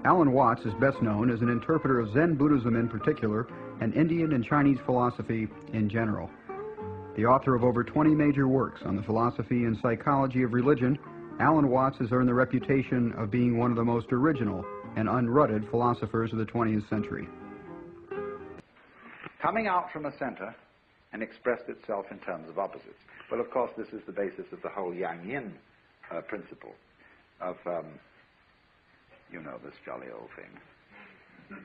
Alan Watts is best known as an interpreter of Zen Buddhism in particular and Indian and Chinese philosophy in general. The author of over 20 major works on the philosophy and psychology of religion, Alan Watts has earned the reputation of being one of the most original and unrutted philosophers of the 20th century. Coming out from a center and expressed itself in terms of opposites. Well, of course, this is the basis of the whole yang-yin principle of, you know, this jolly old thing.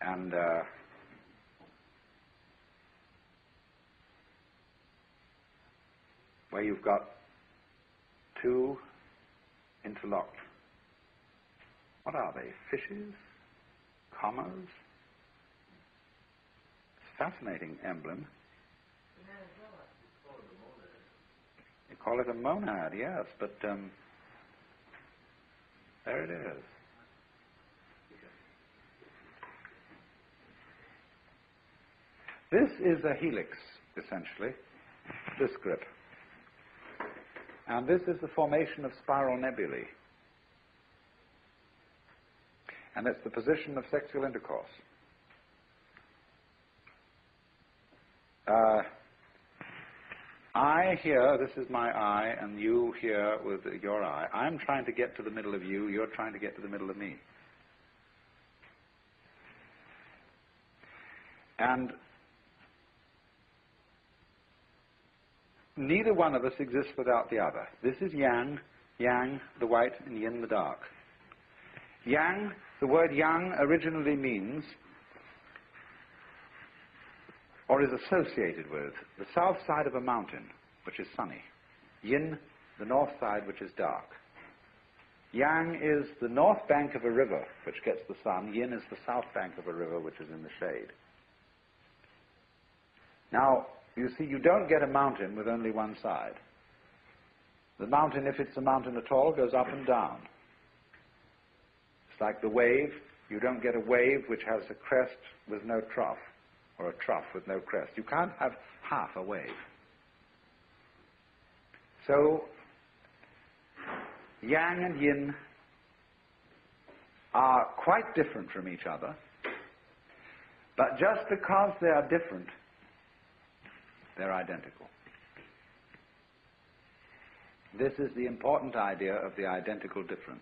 And where you've got two interlocked, what are they, fishes, commas? It's a fascinating emblem. You call it a monad, yes, but there it is. This is a helix, essentially, this grip. And this is the formation of spiral nebulae. And it's the position of sexual intercourse. I here, this is my eye, and you here with your eye. I'm trying to get to the middle of you, you're trying to get to the middle of me. And neither one of us exists without the other. This is yang, the white, and yin, the dark. Yang, the word yang originally means, or is associated with, the south side of a mountain, which is sunny. Yin, the north side, which is dark. Yang is the north bank of a river, which gets the sun. Yin is the south bank of a river, which is in the shade. Now, you see, you don't get a mountain with only one side. The mountain, if it's a mountain at all, goes up and down. It's like the wave. You don't get a wave which has a crest with no trough, or a trough with no crest. You can't have half a wave. So, yang and yin are quite different from each other, but just because they are different, they're identical. This is the important idea of the identical difference.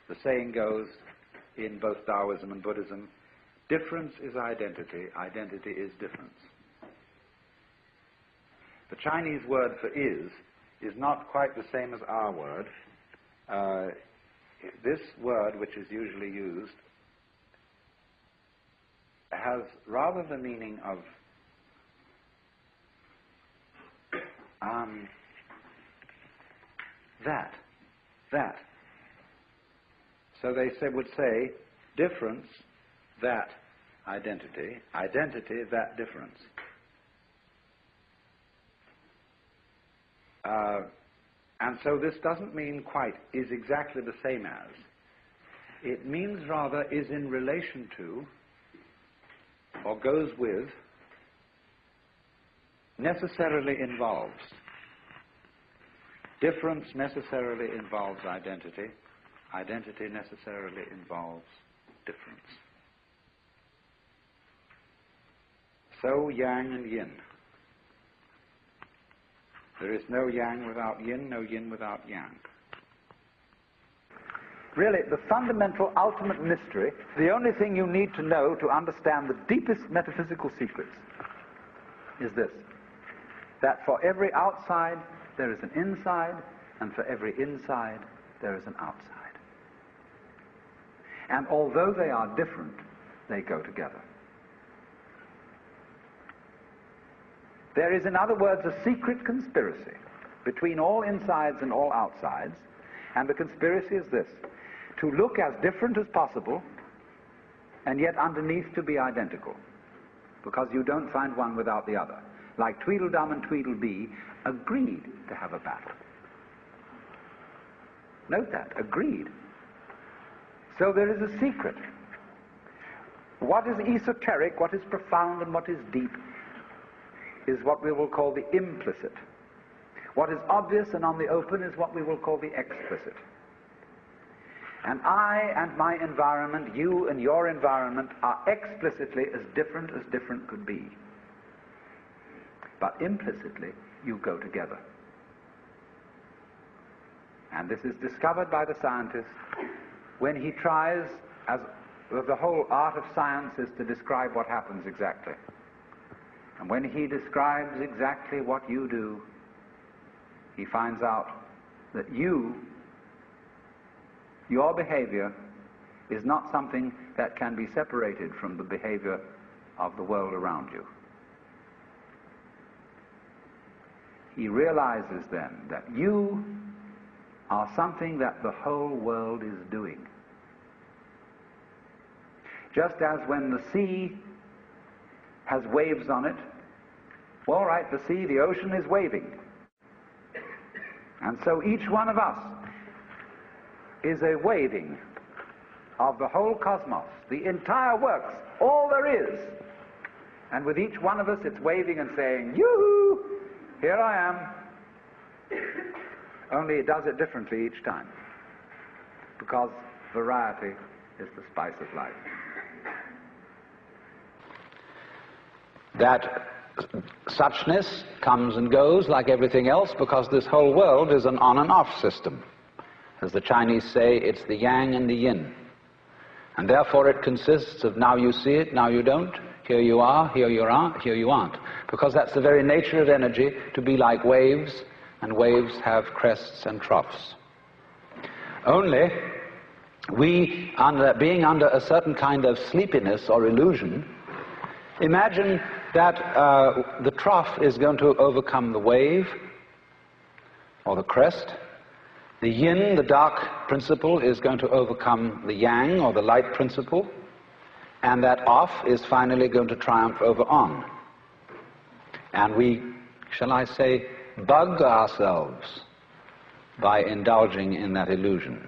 The saying goes in both Taoism and Buddhism, difference is identity, identity is difference. The Chinese word for is not quite the same as our word. This word, which is usually used, has rather the meaning of that. So they would say, difference, that identity, identity, that difference. And so this doesn't mean quite is exactly the same as. It means rather is in relation to, or goes with, necessarily involves. Difference necessarily involves identity. Identity necessarily involves difference. So yang and yin. There is no yang without yin, no yin without yang. Really, the fundamental, ultimate mystery, the only thing you need to know to understand the deepest metaphysical secrets is this, that for every outside there is an inside, and for every inside there is an outside. And although they are different, they go together. There is, in other words, a secret conspiracy between all insides and all outsides, and the conspiracy is this, to look as different as possible, and yet underneath to be identical, because you don't find one without the other. Like Tweedledum and Tweedledee agreed to have a battle. Note that, agreed. So there is a secret. What is esoteric, what is profound, and what is deep is what we will call the implicit. What is obvious and on the open is what we will call the explicit. And I and my environment, you and your environment, are explicitly as different could be. But implicitly, you go together. And this is discovered by the scientist when he tries, as the whole art of science is to describe what happens exactly. And when he describes exactly what you do, he finds out that your behavior is not something that can be separated from the behavior of the world around you. He realizes then that you are something that the whole world is doing. Just as when the sea has waves on it, all right, the sea, the ocean is waving. And so each one of us is a waving of the whole cosmos, the entire works, all there is. And with each one of us, it's waving and saying, yoo-hoo, here I am. Only it does it differently each time, because variety is the spice of life. That suchness comes and goes like everything else, because this whole world is an on and off system. As the Chinese say, it's the yang and the yin. And therefore it consists of now you see it, now you don't, here you are, here you aren't, here you aren't. Because that's the very nature of energy, to be like waves, and waves have crests and troughs. Only we, being under a certain kind of sleepiness or illusion, imagine that the trough is going to overcome the wave or the crest. The yin, the dark principle, is going to overcome the yang or the light principle, and that off is finally going to triumph over on. And we, shall I say, bug ourselves by indulging in that illusion.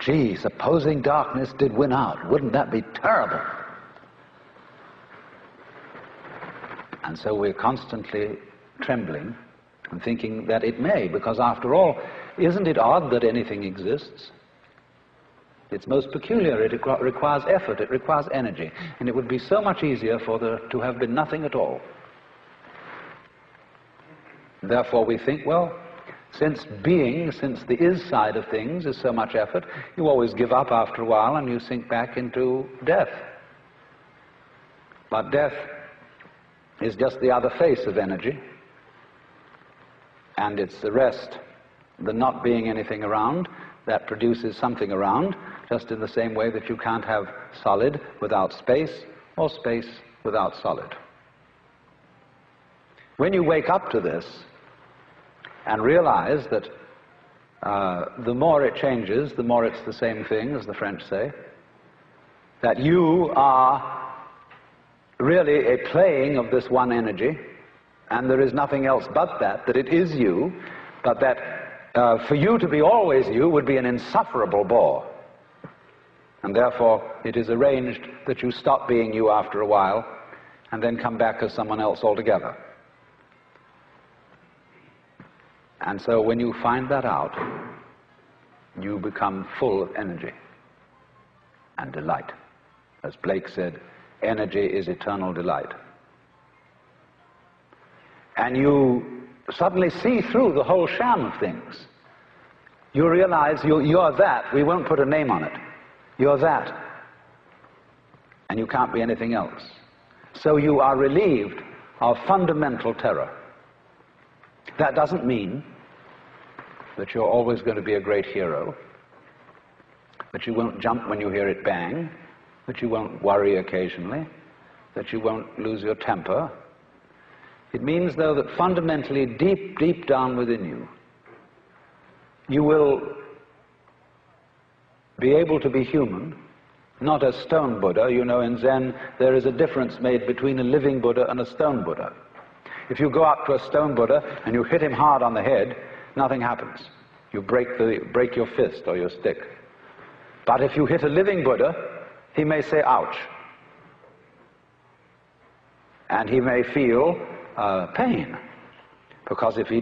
Gee, supposing darkness did win out, wouldn't that be terrible? And so we're constantly trembling and thinking that it may, because after all, isn't it odd that anything exists? It's most peculiar. It requires effort, it requires energy, and it would be so much easier for there to have been nothing at all. Therefore we think, well, since the is side of things is so much effort, you always give up after a while and you sink back into death. But death is just the other face of energy, and it's the rest, the not being anything around, that produces something around, just in the same way that you can't have solid without space, or space without solid. When you wake up to this and realize that the more it changes, the more it's the same thing, as the French say, that you are really a playing of this one energy, and there is nothing else but that it is you, but that for you to be always you would be an insufferable bore. And therefore it is arranged that you stop being you after a while and then come back as someone else altogether. And so when you find that out, you become full of energy and delight. As Blake said, energy is eternal delight. And you suddenly see through the whole sham of things. You realize you're that. We won't put a name on it. You're that. And you can't be anything else. So you are relieved of fundamental terror. That doesn't mean that you're always going to be a great hero, that you won't jump when you hear it bang, that you won't worry occasionally, that you won't lose your temper. It means, though, that fundamentally, deep, deep down within you, you will be able to be human, not a stone Buddha. You know, in Zen, there is a difference made between a living Buddha and a stone Buddha. If you go up to a stone Buddha and you hit him hard on the head, nothing happens. You break your fist or your stick. But if you hit a living Buddha, he may say, ouch. And he may feel pain, because if he